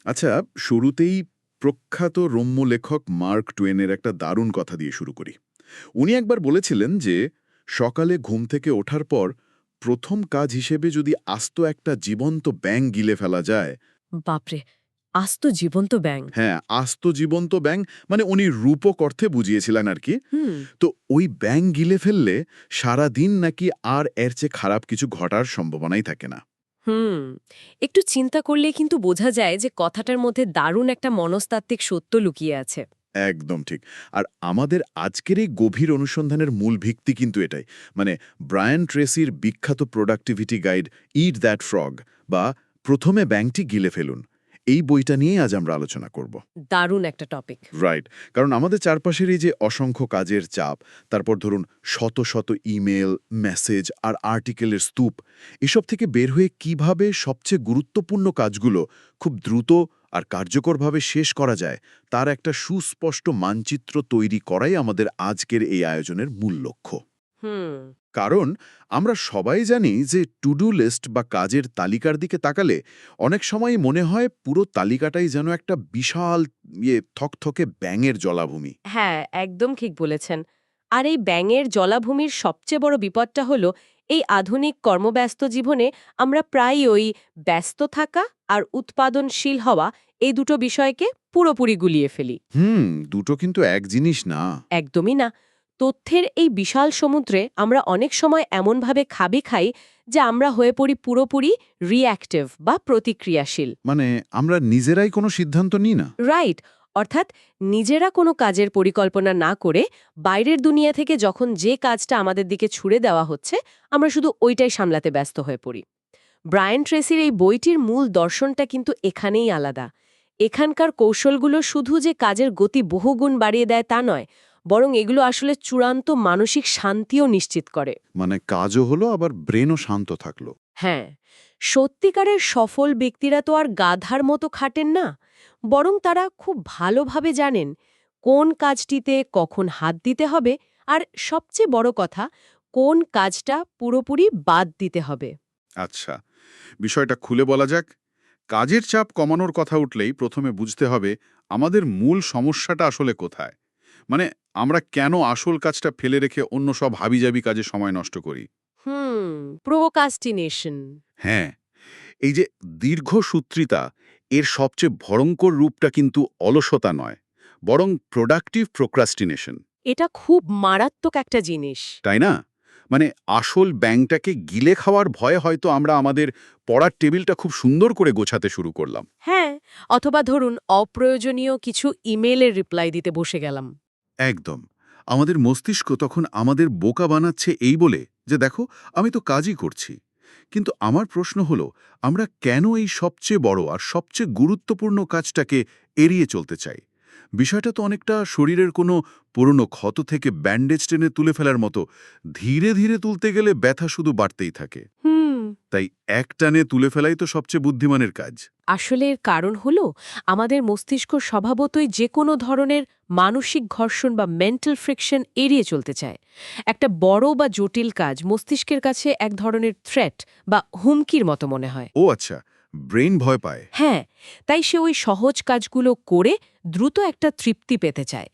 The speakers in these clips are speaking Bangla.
আচ্ছা, শুরুতেই প্রখ্যাত রম্য লেখক মার্ক টুয়েনের একটা দারুণ কথা দিয়ে শুরু করি। উনি একবার বলেছিলেন যে, সকালে ঘুম থেকে ওঠার পর প্রথম কাজ হিসেবে যদি আস্ত একটা জীবন্ত ব্যাঙ গিলে ফেলা যায়। বাপরে! আস্ত জীবন্ত ব্যাঙ। হ্যাঁ, আস্ত জীবন্ত ব্যাঙ, মানে উনি রূপক অর্থে বুঝিয়েছিলেন আর কি। হুম, তো ওই ব্যাঙ গিলে ফেললে সারাদিন নাকি আর এর চেয়ে খারাপ কিছু ঘটার সম্ভাবনাই থাকে না। হুম। একটু চিন্তা করলে কিন্তু বোঝা যায় যে কথাটার মধ্যে দারুণ একটা মনস্তাত্ত্বিক সত্য লুকিয়ে আছে। একদম ঠিক। আর আমাদের আজকের এই গভীর অনুসন্ধানের মূল ভিত্তি কিন্তু এটাই। মানে ব্রায়ান ট্রেসির বিখ্যাত productivity guide it that frog, বা প্রথমে ব্যাঙটি গিলে ফেলুন, এই বইটা নিয়েই আজ আমরা আলোচনা করব। দারুণ একটা টপিক। রাইট। কারণ আমাদের চারপাশের এই যে অসংখ্য কাজের চাপ, তারপর ধরুন শত শত ইমেল, মেসেজ আর আর্টিকেলের স্তূপ, এসব থেকে বের হয়ে কিভাবে সবচেয়ে গুরুত্বপূর্ণ কাজগুলো খুব দ্রুত আর কার্যকরভাবে শেষ করা যায়, তার একটা সুস্পষ্ট মানচিত্র তৈরি করাই আমাদের আজকের এই আয়োজনের মূল লক্ষ্য। হুম, কারণ আমরা সবাই জানি যে টু ডু লিস্ট বা কাজের তালিকার দিকে তাকালে অনেক সময় মনে হয় পুরো তালিকাটাই যেন একটা বিশাল থকথকে ব্যাঙের জলাভূমি। হ্যাঁ, একদম ঠিক বলেছেন। আর এই ব্যাঙের জলাভূমির সবচেয়ে বড় বিপদটা হলো এই আধুনিক কর্মব্যস্ত জীবনে আমরা প্রায়ই ওই ব্যস্ত থাকা আর উৎপাদনশীল হওয়া এই দুটো বিষয়কে পুরোপুরি গুলিয়ে ফেলি। দুটো কিন্তু এক জিনিস না। একদমই না। তথ্যের এই বিশাল সমুদ্রে আমরা অনেক সময় এমনভাবে খাবি খাই যে আমরা হয়ে পড়ি পুরোপুরি রিঅ্যাক্টিভ বা প্রতিক্রিয়াশীল। মানে আমরা নিজেরাই কোনো সিদ্ধান্ত নিই না। রাইট। অর্থাৎ নিজেরা কোনো কাজের পরিকল্পনা না করে বাইরের দুনিয়া থেকে যখন যে কাজটা আমাদের দিকে ছুড়ে দেওয়া হচ্ছে আমরা শুধু ওইটাই সামলাতে ব্যস্ত হয়ে পড়ি। ব্রায়ান ট্রেসির এই বইটির মূল দর্শনটা কিন্তু এখানেই আলাদা। এখানকার কৌশলগুলো শুধু যে কাজের গতি বহুগুণ বাড়িয়ে দেয় তা নয়, বরং এগুলো আসলে চূড়ান্ত মানসিক শান্তিও নিশ্চিত করে। মানে কাজও হলো, আবার ব্রেনও শান্ত থাকলো। হ্যাঁ, সত্যিকারের সফল ব্যক্তিরা তো আর গাধার মতো খাটেন না, বরং তারা খুব ভালোভাবে জানেন কোন কাজটিতে কখন হাত দিতে হবে আর সবচেয়ে বড় কথা কোন কাজটা পুরোপুরি বাদ দিতে হবে। আচ্ছা, বিষয়টা খুলে বলা যাক। কাজের চাপ কমানোর কথা উঠলেই প্রথমে বুঝতে হবে আমাদের মূল সমস্যাটা আসলে কোথায়। মানে আমরা কেন আসল কাজটা ফেলে রেখে অন্য সব হাবিজাবি কাজে সময় নষ্ট করি। হুম, প্রোকাস্টিনেশন। হ্যাঁ, এই যে দীর্ঘসূত্রিতা, এর সবচেয়ে ভয়ঙ্কর রূপটা কিন্তু অলসতা নয়, বরং প্রোডাক্টিভ প্রোক্রাস্টিনেশন। এটা খুব মারাত্মক একটা জিনিস। তাই না? মানে আসল ব্যাঙটাকে গিলে খাওয়ার ভয়ে হয়তো আমরা আমাদের পড়ার টেবিলটা খুব সুন্দর করে গোছাতে শুরু করলাম। হ্যাঁ, অথবা ধরুন অপ্রয়োজনীয় কিছু ইমেইলের রিপ্লাই দিতে বসে গেলাম। একদম। আমাদের মস্তিষ্ক তখন আমাদের বোকা বানাচ্ছে এই বলে যে, দেখো, আমি তো কাজই করছি। কিন্তু আমার প্রশ্ন হলো, আমরা কেন এই সবচেয়ে বড় আর সবচেয়ে গুরুত্বপূর্ণ কাজটাকে এড়িয়ে চলতে চাই? বিষয়টা তো অনেকটা শরীরের কোনো পুরনো ক্ষত থেকে ব্যান্ডেজ টেনে তুলে ফেলার মতো। ধীরে ধীরে তুলতে গেলে ব্যথা শুধু বাড়তেই থাকে। হুম। তাই একটানে তুলে ফেলাই তো সবচেয়ে বুদ্ধিমানের কাজ। আসলে এর কারণ হলো আমাদের মস্তিষ্ক স্বভাবতই যে কোনো ধরনের মানসিক ঘর্ষণ বা মেন্টাল ফ্রিকশন এড়িয়ে চলতে চায়। একটা বড় বা জটিল কাজ মস্তিষ্কের কাছে এক ধরনের থ্রেট বা হুমকির মতো মনে হয়। ও আচ্ছা, ব্রেইন ভয় পায়। হ্যাঁ, তাই সে ওই সহজ কাজগুলো করে দ্রুত একটা তৃপ্তি পেতে চায়।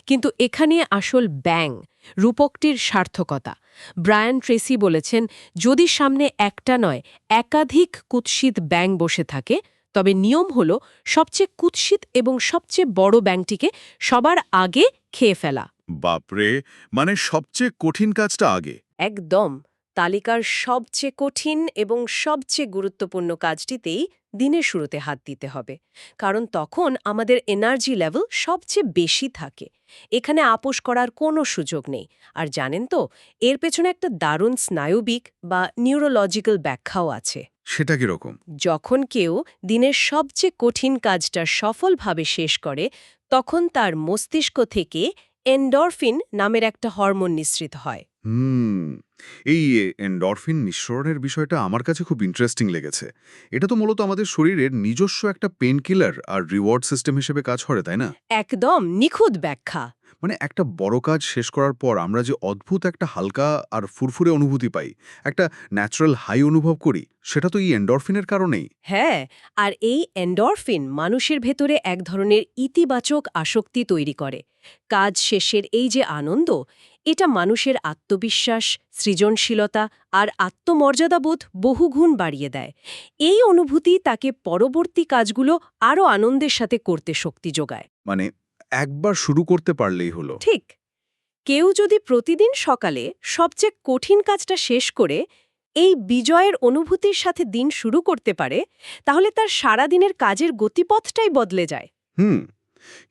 কিন্তু এখানে আসল ব্যাং রূপকটির সার্থকতা। ব্রায়ান ট্রেসি বলেছেন, যদি সামনে একটা নয় একাধিক কুৎসিত ব্যাং বসে থাকে তবে নিয়ম হল সবচেয়ে কুৎসিত এবং সবচেয়ে বড় ব্যাংটিকে সবার আগে খেয়ে ফেলা। বাপরে! মানে সবচেয়ে কঠিন কাজটা আগে। একদম। তালিকার সবচেয়ে কঠিন এবং সবচেয়ে গুরুত্বপূর্ণ কাজটিতেই দিনের শুরুতে হাত দিতে হবে, কারণ তখন আমাদের এনার্জি লেভেল সবচেয়ে বেশি থাকে। এখানে আপোস করার কোনো সুযোগ নেই। আর জানেন তো, এর পেছনে একটা দারুণ স্নায়ুবিক বা নিউরোলজিক্যাল ব্যাখ্যাও আছে। সেটা কিরকম? যখন কেউ দিনের সবচেয়ে কঠিন কাজটা সফলভাবে শেষ করে তখন তার মস্তিষ্ক থেকে এন্ডরফিন নামের একটা হরমোন নিঃসৃত হয়। হুম, এই এন্ডরফিন নিঃসরণের বিষয়টা আমার কাছে খুব ইন্টারেস্টিং লেগেছে। এটা তো মূলত আমাদের শরীরের নিজস্ব একটা পেইনকিলার আর রিওয়ার্ড সিস্টেম হিসেবে কাজ করে, তাই না? একদম নিখুঁত ব্যাখ্যা। মানে একটা বড় কাজ শেষ করার পর আমরা যে অদ্ভুত একটা হালকা আর ফুরফুরে অনুভূতি পাই, একটা ন্যাচারাল হাই অনুভব করি, সেটা তো এই এন্ডরফিনের কারণেই। হ্যাঁ, আর এই এন্ডরফিন মানুষের ভেতরে এক ধরনের ইতিবাচক আসক্তি তৈরি করে। কাজ শেষের এই যে আনন্দ, এটা মানুষের আত্মবিশ্বাস, সৃজনশীলতা আর আত্মমর্যাদাবোধ বহুগুণ বাড়িয়ে দেয়। এই অনুভূতি তাকে পরবর্তী কাজগুলো আরও আনন্দের সাথে করতে শক্তি যোগায়। মানে একবার শুরু করতে পারলেই হলো। ঠিক, কেউ যদি প্রতিদিন সকালে সবচেয়ে কঠিন কাজটা শেষ করে এই বিজয়ের অনুভূতির সাথে দিন শুরু করতে পারে, তাহলে তার সারাদিনের কাজের গতিপথটাই বদলে যায়। হুম।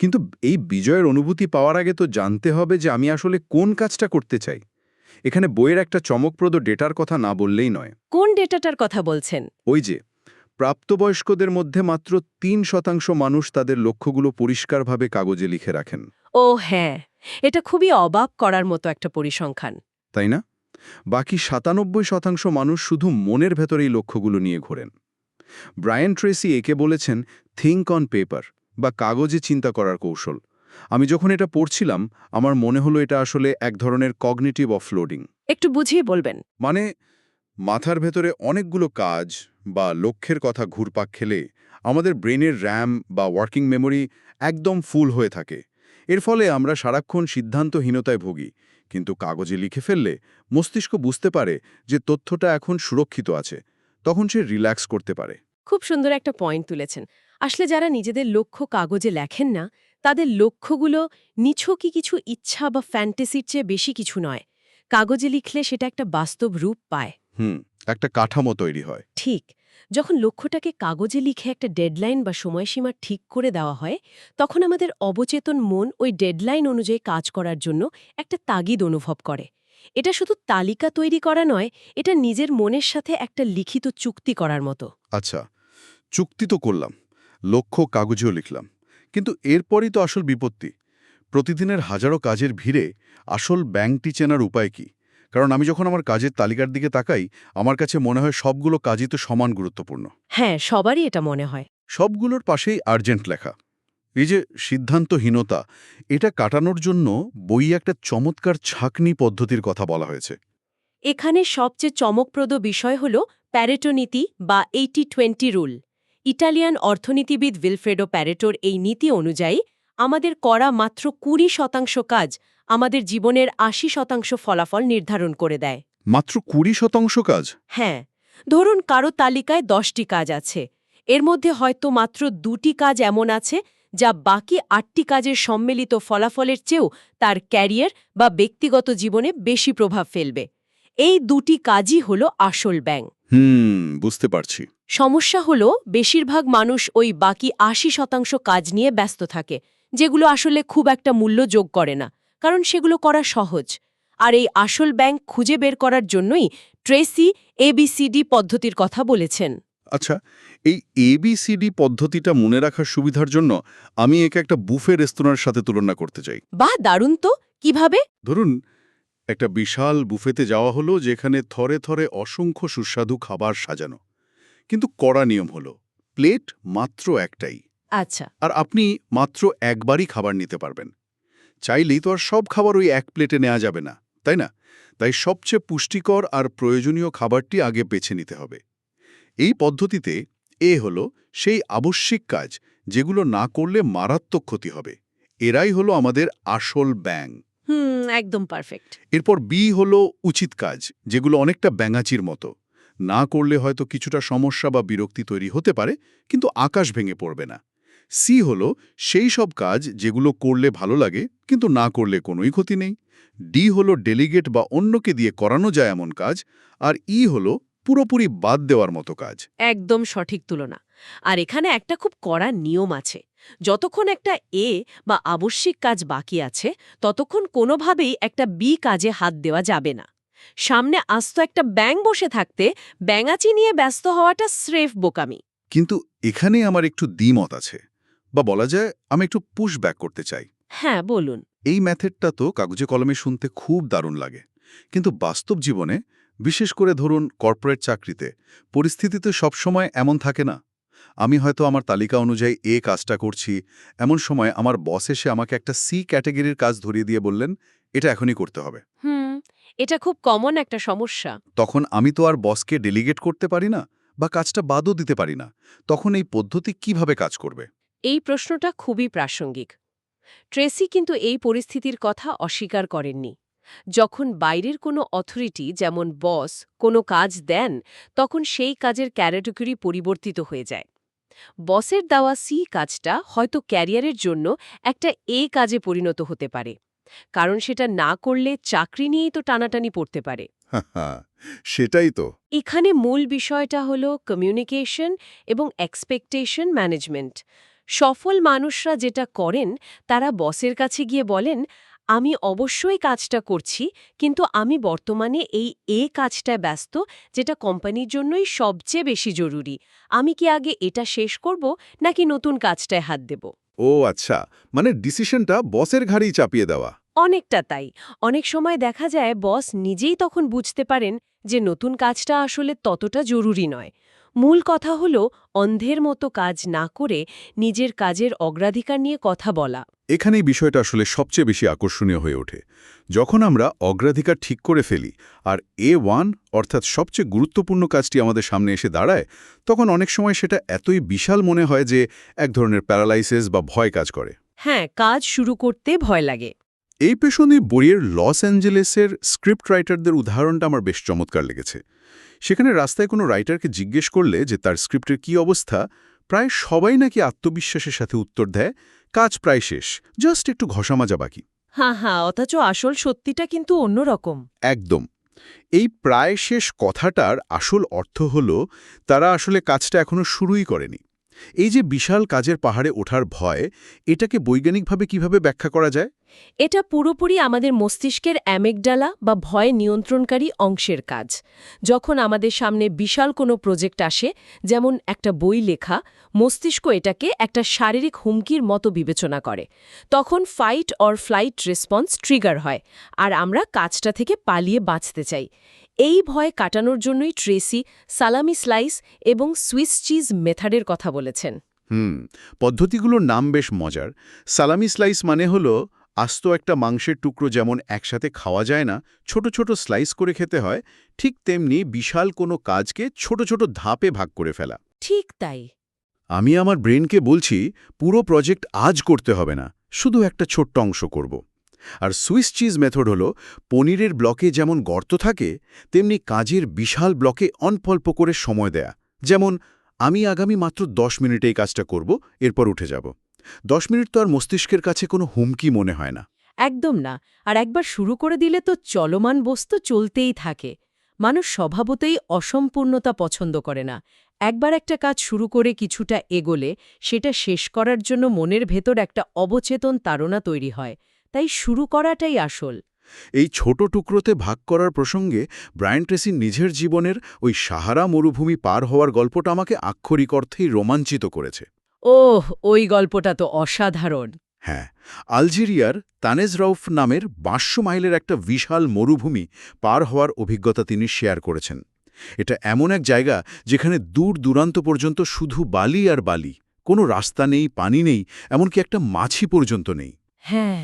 কিন্তু এই বিজয়ের অনুভূতি পাওয়ার আগে তো জানতে হবে যে আমি আসলে কোন কাজটা করতে চাই। এখানে বইয়ের একটা চমকপ্রদ ডেটার কথা না বললেই নয়। কোন ডেটাটার কথা বলছেন? ওই যে প্রাপ্তবয়স্কদের মধ্যে মাত্র ৩% মানুষ তাদের লক্ষ্যগুলো পরিষ্কারভাবে কাগজে লিখে রাখেন। ও হ্যাঁ, এটা খুবই অবাক করার মতো একটা পরিসংখ্যান। তাই না? বাকি ৯৭% মানুষ শুধু মনের ভেতরেই লক্ষ্যগুলো নিয়ে ঘোরেন। ব্রায়ান ট্রেসি একে বলেছেন থিঙ্ক অন পেপার বা কাগজে চিন্তা করার কৌশল। আমি যখন এটা পড়ছিলাম আমার মনে হলো এটা আসলে এক ধরনের কগনিটিভ অফলোডিং। একটু বুঝিয়ে বলবেন। মানে মাথার ভেতরে অনেকগুলো কাজ বা লক্ষ্যের কথা ঘুরপাক খেলে আমাদের ব্রেনের র্যাম বা ওয়ার্কিং মেমোরি একদম ফুল হয়ে থাকে। এর ফলে আমরা সারাক্ষণ সিদ্ধান্তহীনতায় ভুগি। কিন্তু কাগজে লিখে ফেললে মস্তিষ্ক বুঝতে পারে যে তথ্যটা এখন সুরক্ষিত আছে, তখন সে রিল্যাক্স করতে পারে। খুব সুন্দর একটা পয়েন্ট তুলেছেন। আসলে যারা নিজেদের লক্ষ্য কাগজে লেখেন না, তাদের লক্ষ্যগুলো নিছকই কিছু ইচ্ছা বা ফ্যান্টাসির চেয়ে বেশি কিছু নয়। কাগজে লিখলে সেটা একটা বাস্তব রূপ পায়। একটা কাঠামো তৈরি হয়। ঠিক, যখন লক্ষ্যটাকে কাগজে লিখে একটা ডেডলাইন বা সময়সীমা ঠিক করে দেওয়া হয়, তখন আমাদের অবচেতন মন ওই ডেডলাইন অনুযায়ী কাজ করার জন্য একটা তাগিদ অনুভব করে। এটা শুধু তালিকা তৈরি করা নয়, এটা নিজের মনের সাথে একটা লিখিত চুক্তি করার মতো। আচ্ছা, চুক্তি তো করলাম, লক্ষ্য কাগজেও লিখলাম, কিন্তু এরপরই তো আসল বিপত্তি। প্রতিদিনের হাজারো কাজের ভিড়ে আসল ব্যাংকটি চেনার উপায় কি? কারণ আমি যখন আমার কাজের তালিকার দিকে তাকাই, আমার কাছে মনে হয় সবগুলো কাজই তো সমান গুরুত্বপূর্ণ। হ্যাঁ, সবারই এটা মনে হয়। সবগুলোর পাশেই আর্জেন্ট লেখা। এই যে সিদ্ধান্তহীনতা, এটা কাটানোর জন্য বইয়ে একটা চমৎকার ছাঁকনি পদ্ধতির কথা বলা হয়েছে। এখানে সবচেয়ে চমকপ্রদ বিষয় হল প্যারেটো নীতি বা 80-20 রুল। ইটালিয়ান অর্থনীতিবিদ উইলফ্রেডো প্যারেটোর এই নীতি অনুযায়ী আমাদের করা মাত্র 20% কাজ আমাদের জীবনের 80% ফলাফল নির্ধারণ করে দেয়। মাত্র 20% কাজ? হ্যাঁ, ধরুন কারো তালিকায় 10টি কাজ আছে। এর মধ্যে হয়তো মাত্র 2টি কাজ এমন আছে যা বাকি 8টি কাজের সম্মিলিত ফলাফলের চেয়েও তার ক্যারিয়ার বা ব্যক্তিগত জীবনে বেশি প্রভাব ফেলবে। এই 2টি কাজই হলো আসল ব্যাঙ। বুঝতে পারছি। সমস্যা হলো বেশিরভাগ মানুষ ওই বাকি 80% কাজ নিয়ে ব্যস্ত থাকে, যেগুলো আসলে খুব একটা মূল্য যোগ করে না, কারণ সেগুলো করা সহজ। আর এই আসল ব্যাঙ খুঁজে বের করার জন্যই ট্রেসি ABCD পদ্ধতির কথা বলেছেন। আচ্ছা, এই ABCD পদ্ধতিটা মনে রাখার সুবিধার জন্য আমি একে একটা বুফে রেস্তোরাঁর সাথে তুলনা করতে চাই। বাহ, দারুণ তো! কিভাবে? ধরুন একটা বিশাল বুফেতে যাওয়া হলো যেখানে থরে থরে অসংখ্য সুস্বাদু খাবার সাজানো, কিন্তু কড়া নিয়ম হলো প্লেট মাত্র একটাই। আচ্ছা। আর আপনি মাত্র একবারই খাবার নিতে পারবেন। চাইলেই তো আর সব খাবার ওই এক প্লেটে নেওয়া যাবে না, তাই না? তাই সবচেয়ে পুষ্টিকর আর প্রয়োজনীয় খাবারটি আগে বেছে নিতে হবে। এই পদ্ধতিতে হলো সেই আবশ্যিক কাজ যেগুলো না করলে মারাত্মক ক্ষতি হবে। এরাই হলো আমাদের আসল ব্যাঙ। একদম পারফেক্ট। এরপর বি হলো উচিত কাজ, যেগুলো অনেকটা ব্যাঙাচির মতো। না করলে হয়তো কিছুটা সমস্যা বা বিরক্তি তৈরি হতে পারে, কিন্তু আকাশ ভেঙে পড়বে না। সি হলো সেই সব কাজ যেগুলো করলে ভালো লাগে, কিন্তু না করলে কোনোই ক্ষতি নেই। ডি হলো ডেলিগেট বা অন্যকে দিয়ে করানো যায় এমন কাজ। আর হলো পুরোপুরি বাদ দেওয়ার মতো কাজ। একদম সঠিক তুলনা। আর এখানে একটা খুব কড়া নিয়ম আছে। যতক্ষণ একটা বা আবশ্যিক কাজ বাকি আছে, ততক্ষণ কোনোভাবেই একটা কাজে হাত দেওয়া যাবে না। সামনে আস্ত একটা ব্যাঙ বসে থাকতে ব্যাঙাচি নিয়ে ব্যস্ত হওয়াটা স্রেফ বোকামি। কিন্তু এখানে আমার একটু দ্বিমত আছে, বা বলা যায় আমি একটু পুশ ব্যাক করতে চাই। হ্যাঁ, বলুন। এই মেথডটা তো কাগজে কলমে শুনতে খুব দারুণ লাগে, কিন্তু বাস্তব জীবনে, বিশেষ করে ধরুন কর্পোরেট চাকরিতে, পরিস্থিতি তো সবসময় এমন থাকে না। আমি হয়তো আমার তালিকা অনুযায়ী এ কাজটা করছি, এমন সময় আমার বস এসে আমাকে একটা সি ক্যাটাগরির কাজ ধরিয়ে দিয়ে বললেন, এটা এখনই করতে হবে। এটা খুব কমন একটা সমস্যা। তখন আমি তো আর বসকে ডেলিগেট করতে পারি না বা কাজটা বাদও দিতে পারি না। তখন এই পদ্ধতি কিভাবে কাজ করবে? এই প্রশ্নটা খুবই প্রাসঙ্গিক। ট্রেসি কিন্তু এই পরিস্থিতির কথা অস্বীকার করেননি। যখন বাইরের কোনো অথরিটি যেমন বস কোনো কাজ দেন, তখন সেই কাজের ক্যাটাগরি পরিবর্তিত হয়ে যায়। বসের দেওয়া সি কাজটা হয়তো ক্যারিয়ারের জন্য একটা এ কাজে পরিণত হতে পারে, কারণ সেটা না করলে চাকরি নিয়েই তো টানাটানি পড়তে পারে। সেটাই তো। এখানে মূল বিষয়টা হলো কমিউনিকেশন এবং এক্সপেকটেশন ম্যানেজমেন্ট। সফল মানুষরা যেটা করেন, তারা বসের কাছে গিয়ে বলেন, আমি অবশ্যই কাজটা করছি, কিন্তু আমি বর্তমানে এই কাজটায় ব্যস্ত, যেটা কোম্পানির জন্যই সবচেয়ে বেশি জরুরি। আমি কি আগে এটা শেষ করব, নাকি নতুন কাজটায় হাত দেব? ও আচ্ছা, মানে ডিসিশনটা বসের ঘাড়েই চাপিয়ে দেওয়া। অনেকটা তাই। অনেক সময় দেখা যায় বস নিজেই তখন বুঝতে পারেন যে নতুন কাজটা আসলে ততটা জরুরি নয়। মূল কথা হলো অন্ধের মতো কাজ না করে নিজের কাজের অগ্রাধিকার নিয়ে কথা বলা। এখানেই বিষয়টা আসলে সবচেয়ে বেশি আকর্ষণীয় হয়ে ওঠে। যখন আমরা অগ্রাধিকার ঠিক করে ফেলি আর A1 অর্থাৎ সবচেয়ে গুরুত্বপূর্ণ কাজটি আমাদের সামনে এসে দাঁড়ায়, তখন অনেক সময় সেটা এতই বিশাল মনে হয় যে এক ধরনের প্যারালাইসিস বা ভয় কাজ করে। হ্যাঁ, কাজ শুরু করতে ভয় লাগে। এই পেছনে বইয়ের লস অ্যাঞ্জেলেসের স্ক্রিপ্ট রাইটারদের উদাহরণটা আমার বেশ চমৎকার লেগেছে। সেখানে রাস্তায় কোনো রাইটারকে জিজ্ঞেস করলে যে তার স্ক্রিপ্টের কী অবস্থা, প্রায় সবাই নাকি আত্মবিশ্বাসের সাথে উত্তর দেয়, কাজ প্রায় শেষ, জাস্ট একটু ঘষামাজা বাকি। হ্যাঁ, অথচ আসল সত্যিটা কিন্তু অন্যরকম। একদম। এই প্রায় শেষ কথাটার আসল অর্থ হল তারা আসলে কাজটা এখনো শুরুই করেনি। এই যে বিশাল কাজের পাহাড়ে ওঠার ভয়, এটাকে বৈজ্ঞানিকভাবে কিভাবে ব্যাখ্যা করা যায়? এটা পুরোপুরি আমাদের মস্তিষ্কের অ্যামেগডালা বা ভয় নিয়ন্ত্রণকারী অংশের কাজ। যখন আমাদের সামনে বিশাল কোনো প্রজেক্ট আসে, যেমন একটা বই লেখা, মস্তিষ্ক এটাকে একটা শারীরিক হুমকির মতো বিবেচনা করে। তখন fight or flight response trigger হয়, আর আমরা কাজটা থেকে পালিয়ে বাঁচতে চাই। এই ভয় কাটানোর জন্যই ট্রেসি সালামি স্লাইস এবং সুইস চিজ মেথডের কথা বলেছেন। পদ্ধতিগুলোর নাম বেশ মজার। সালামি স্লাইস মানে হলো আস্ত একটা মাংসের টুকরো যেমন একসাথে খাওয়া যায় না, ছোট ছোট স্লাইস করে খেতে হয়, ঠিক তেমনি বিশাল কোনো কাজকে ছোট ছোট ধাপে ভাগ করে ফেলা। ঠিক তাই। আমি আমার ব্রেনকে বলছি, পুরো প্রজেক্ট আজ করতে হবে না, শুধু একটা ছোট্ট অংশ করব। আর সুইস চিজ মেথড হলো পনিরের ব্লকে যেমন গর্ত থাকে, তেমনি কাজের বিশাল ব্লকে অল্প করে সময় দেয়া। যেমন আমি আগামী মাত্র 10 মিনিটে এই কাজটা করব, এরপর উঠে যাব। 10 মিনিট তো আর মস্তিষ্কের কাছে কোনো হুমকি মনে হয় না। একদম না। আর একবার শুরু করে দিলে তো চলমান বস্তু চলতেই থাকে। মানুষ স্বভাবতই অসম্পূর্ণতা পছন্দ করে না। একবার একটা কাজ শুরু করে কিছুটা এগোলে সেটা শেষ করার জন্য মনের ভেতর একটা অবচেতন তাড়না তৈরি হয়। তাই শুরু করাটাই আসল। এই ছোট টুকরোতে ভাগ করার প্রসঙ্গে ব্রায়ান ট্রেসি নিজের জীবনের ওই সাহারা মরুভূমি পার হওয়ার গল্পটা আমাকে আক্ষরিক অর্থেই রোমাঞ্চিত করেছে। ওহ, ওই গল্পটা তো অসাধারণ। হ্যাঁ, আলজেরিয়ার তানেজ রাউফ নামের 500 মাইলের একটা বিশাল মরুভূমি পার হওয়ার অভিজ্ঞতা তিনি শেয়ার করেছেন। এটা এমন এক জায়গা যেখানে দূর দূরান্ত পর্যন্ত শুধু বালি আর বালি, কোনো রাস্তা নেই, পানি নেই, এমনকি একটা মাছি পর্যন্ত নেই। হ্যাঁ,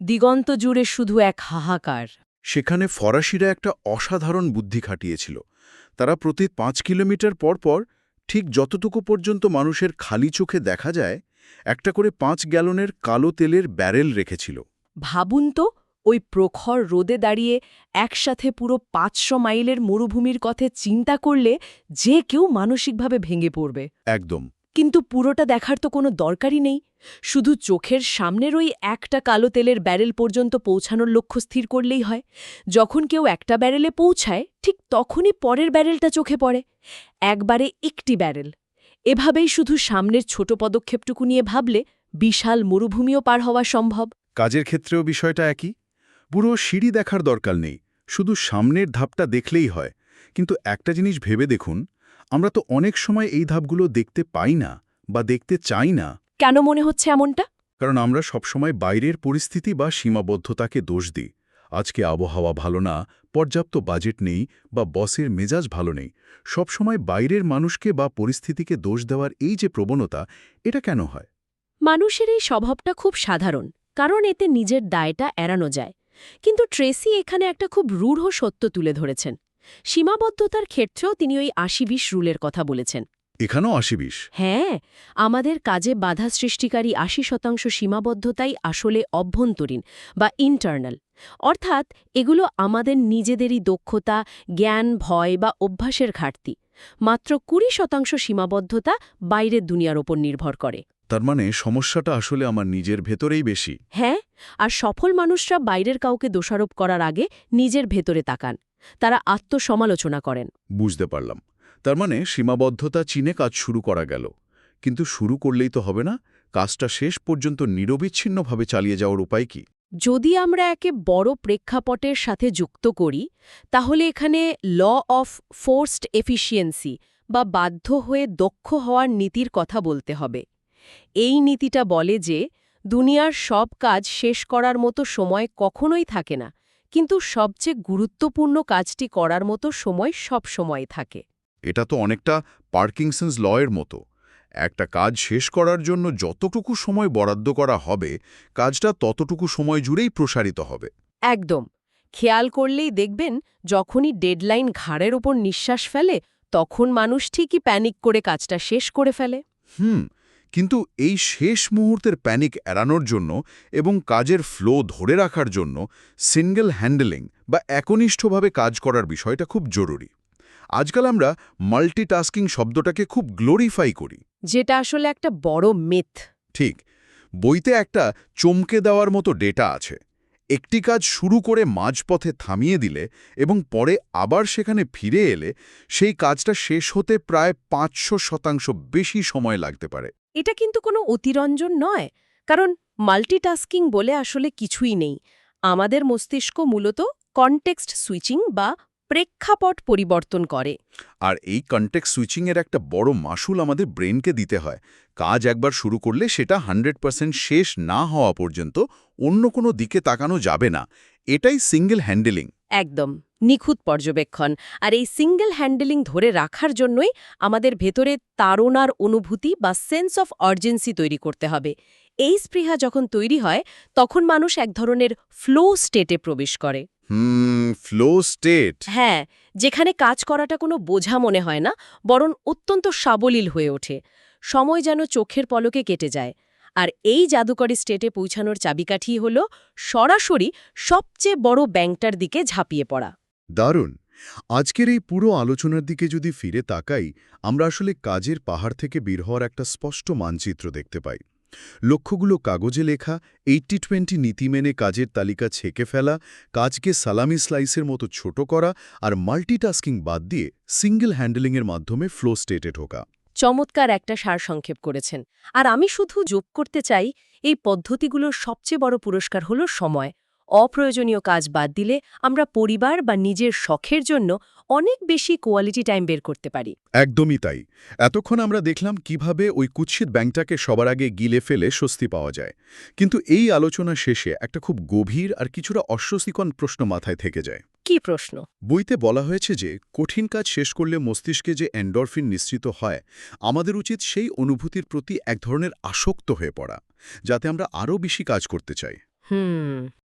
দিগন্ত জুড়ে শুধু এক হাহাকার। সেখানে ফরাসিরা একটা অসাধারণ বুদ্ধি খাটিয়েছিল। তারা প্রতি 5 কিলোমিটার পর পর, ঠিক যতটুকু পর্যন্ত মানুষের খালি চোখে দেখা যায়, একটা করে 5 গ্যালনের কালো তেলের ব্যারেল রেখেছিল। ভাবুন তো, ওই প্রখর রোদে দাঁড়িয়ে একসাথে পুরো 500 মাইলের মরুভূমির কথা চিন্তা করলে যে কেউ মানসিকভাবে ভেঙে পড়বে। একদম। কিন্তু পুরোটা দেখার তো কোনো দরকারই নেই। শুধু চোখের সামনের ওই একটা কালো তেলের ব্যারেল পর্যন্ত পৌঁছানোর লক্ষ্য স্থির করলেই হয়। যখন কেউ একটা ব্যারেলে পৌঁছায়, ঠিক তখনই পরের ব্যারেলটা চোখে পড়ে। একবারে একটি ব্যারেল। এভাবেই শুধু সামনের ছোট পদক্ষেপটুকু নিয়ে ভাবলে বিশাল মরুভূমিও পার হওয়া সম্ভব। কাজের ক্ষেত্রেও বিষয়টা একই। পুরো সিঁড়ি দেখার দরকার নেই, শুধু সামনের ধাপটা দেখলেই হয়। কিন্তু একটা জিনিস ভেবে দেখুন, আমরা তো অনেক সময় এই ধাপগুলো দেখতে পাই না বা দেখতে চাই না। কেন মনে হচ্ছে এমনটা? কারণ আমরা সবসময় বাইরের পরিস্থিতি বা সীমাবদ্ধতাকে দোষ দিই। আজকে আবহাওয়া ভালো না, পর্যাপ্ত বাজেট নেই বা বসের মেজাজ ভালো নেই, সবসময় বাইরের মানুষকে বা পরিস্থিতিকে দোষ দেওয়ার এই যে প্রবণতা, এটা কেন হয়? মানুষের এই স্বভাবটা খুব সাধারণ, কারণ এতে নিজের দায়টা এড়ানো যায়। কিন্তু ট্রেসি এখানে একটা খুব রূঢ় সত্য তুলে ধরেছেন। সীমাবদ্ধতার ক্ষেত্রেও তিনি ওই ৮০-২০ রুলের কথা বলেছেন। এখানেও ৮০-২০? হ্যাঁ, আমাদের কাজে বাধা সৃষ্টিকারী ৮০% সীমাবদ্ধতাই আসলে অভ্যন্তরীণ বা ইন্টারনাল। অর্থাৎ এগুলো আমাদের নিজেদেরই দক্ষতা, জ্ঞান, ভয় বা অভ্যাসের ঘাটতি। মাত্র ২০% সীমাবদ্ধতা বাইরের দুনিয়ার ওপর নির্ভর করে। তার মানে সমস্যাটা আসলে আমার নিজের ভেতরেই বেশি। হ্যাঁ, আর সফল মানুষরা বাইরের কাউকে দোষারোপ করার আগে নিজের ভেতরে তাকান। তারা আত্মসমালোচনা করেন। বুঝতে পারলাম। তার মানে সীমাবদ্ধতা চিনে কাজ শুরু করা গেল। কিন্তু শুরু করলেই তো হবে না, কাজটা শেষ পর্যন্ত নিরবিচ্ছিন্নভাবে চালিয়ে যাওয়ার উপায় কি? যদি আমরা একে বড় প্রেক্ষাপটের সাথে যুক্ত করি, তাহলে এখানে ল অফ ফোর্সড এফিসিয়েন্সি বা বাধ্য হয়ে দক্ষ হওয়ার নীতির কথা বলতে হবে। এই নীতিটা বলে যে দুনিয়ার সব কাজ শেষ করার মতো সময় কখনোই থাকে না, কিন্তু সবচেয়ে গুরুত্বপূর্ণ কাজটি করার মতো সময় সব সময় থাকে। এটা তো অনেকটা পার্কিনসন্স লয়ের মতো। একটা কাজ শেষ করার জন্য যতটুকু সময় বরাদ্দ করা হবে, কাজটা ততটুকু সময় জুড়েই প্রসারিত হবে। একদম। খেয়াল করলেই দেখবেন, যখনই ডেডলাইন ঘাড়ের ওপর নিঃশ্বাস ফেলে, তখন মানুষ ঠিকই প্যানিক করে কাজটা শেষ করে ফেলে। কিন্তু এই শেষ মুহূর্তের প্যানিক এড়ানোর জন্য এবং কাজের ফ্লো ধরে রাখার জন্য সিঙ্গেল হ্যান্ডেলিং বা একনিষ্ঠভাবে কাজ করার বিষয়টা খুব জরুরি। আজকাল আমরা মাল্টিটাস্কিং শব্দটাকে খুব গ্লোরিফাই করি। যেটা আসলে একটা বড় মিথ। ঠিক, বইতে একটা চমকে দেওয়ার মতো ডেটা আছে। একটি কাজ শুরু করে মাঝপথে থামিয়ে দিলে এবং পরে আবার সেখানে ফিরে এলে সেই কাজটা শেষ হতে প্রায় ৫০০% বেশি সময় লাগতে পারে। এটা কিন্তু কোনো অতিরঞ্জন নয়, কারণ মাল্টিটাস্কিং বলে আসলে কিছুই নেই। আমাদের মস্তিষ্ক মূলত কনটেক্সট সুইচিং বা প্রেক্ষাপট পরিবর্তন করে। আর এই কনটেক্সট সুইচিংয়ের একটা বড় মাসুল আমাদের ব্রেনকে দিতে হয়। কাজ একবার শুরু করলে সেটা 100% শেষ না হওয়া পর্যন্ত অন্য কোনো দিকে তাকানো যাবে না। এটাই সিঙ্গেল হ্যান্ডেলিং। একদম নিখুঁত পর্যবেক্ষণ। আর এই সিঙ্গেল হ্যান্ডেলিং ধরে রাখার জন্যই আমাদের ভেতরে তাড়নার অনুভূতি বা সেন্স অফ আর্জেন্সি তৈরি করতে হবে। এই স্পৃহা যখন তৈরি হয়, তখন মানুষ এক ধরনের ফ্লো স্টেটে প্রবেশ করে। Flow state. হ্যাঁ, যেখানে কাজ করাটা কোনো বোঝা মনে হয় না, বরং অত্যন্ত সাবলীল হয়ে ওঠে। সময় যেন চোখের পলকে কেটে যায়। আর এই জাদুকরী স্টেটে পৌঁছানোর চাবিকাঠি হল সরাসরি সবচেয়ে বড় ব্যাংকটার দিকে ঝাঁপিয়ে পড়া। দারুণ। আজকের এই পুরো আলোচনার দিকে যদি ফিরে তাকাই, আমরা আসলে কাজের পাহাড় থেকে বের হওয়ার একটা স্পষ্ট মানচিত্র দেখতে পাই। লক্ষ্যগুলো কাগজে লেখা, 80-20 নীতি মেনে কাজের তালিকা ছেঁকে ফেলা, কাজকে সালামি স্লাইসের মতো ছোট করা আর মাল্টিটাস্কিং বাদ দিয়ে সিঙ্গেল হ্যান্ডেলিংয়ের মাধ্যমে ফ্লো স্টেটে ঢোকা। চমৎকার একটা সারসংক্ষেপ করেছেন। আর আমি শুধু যোগ করতে চাই, এই পদ্ধতিগুলোর সবচেয়ে বড় পুরস্কার হল সময়। অপ্রয়োজনীয় কাজ বাদ দিলে আমরা পরিবার বা নিজের শখের জন্য অনেক বেশি কোয়ালিটি টাইম বের করতে পারি। একদমই তাই। এতক্ষণ আমরা দেখলাম কিভাবে ওই কুৎসিত ব্যাংকটাকে সবার আগে গিলে ফেলে স্বস্তি পাওয়া যায়। কিন্তু এই আলোচনা শেষে একটা খুব গভীর আর কিছুটা অস্বস্তিকর প্রশ্ন মাথায় থেকে যায়। কি প্রশ্ন? বইতে বলা হয়েছে যে কঠিন কাজ শেষ করলে মস্তিষ্কে যে এন্ডরফিন নিঃসৃত হয়, আমাদের উচিত সেই অনুভূতির প্রতি এক ধরনের আসক্ত হয়ে পড়া, যাতে আমরা আরও বেশি কাজ করতে চাই।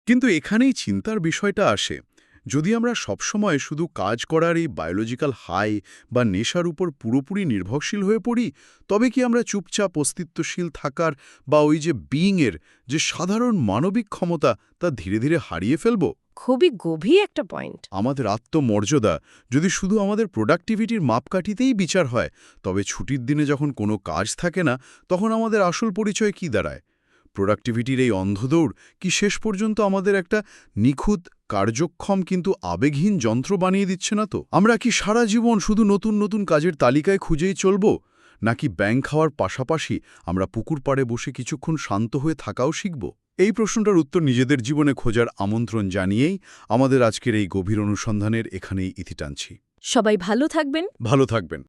কিন্তু এখানেই চিন্তার বিষয়টা আসে। যদি আমরা সবসময় শুধু কাজ করার এই বায়োলজিক্যাল হাই বা নেশার উপর পুরোপুরি নির্ভরশীল হয়ে পড়ি, তবে কি আমরা চুপচাপ অস্তিত্বশীল থাকার বা ওই যে বিইংয়ের যে সাধারণ মানবিক ক্ষমতা তা ধীরে ধীরে হারিয়ে ফেলব? খুবই গভীর একটা পয়েন্ট। আমাদের আত্মমর্যাদা যদি শুধু আমাদের প্রোডাক্টিভিটির মাপকাঠিতেই বিচার হয়, তবে ছুটির দিনে যখন কোনো কাজ থাকে না, তখন আমাদের আসল পরিচয় কি দাঁড়ায়? প্রোডাক্টিভিটির এই অন্ধদৌড় কি শেষ পর্যন্ত আমাদের একটা নিখুঁত, কার্যক্ষম কিন্তু আবেগহীন যন্ত্র বানিয়ে দিচ্ছে না তো? আমরা কি সারা জীবন শুধু নতুন নতুন কাজের তালিকায় খুঁজেই চলব, নাকি ব্যাংক খাওয়ার পাশাপাশি আমরা পুকুর পাড়ে বসে কিছুক্ষণ শান্ত হয়ে থাকাও শিখব? এই প্রশ্নটার উত্তর নিজেদের জীবনে খোঁজার আমন্ত্রণ জানিয়েই আমাদের আজকের এই গভীর অনুসন্ধানের এখানেই ইতি টানছি। সবাই ভালো থাকবেন। ভালো থাকবেন।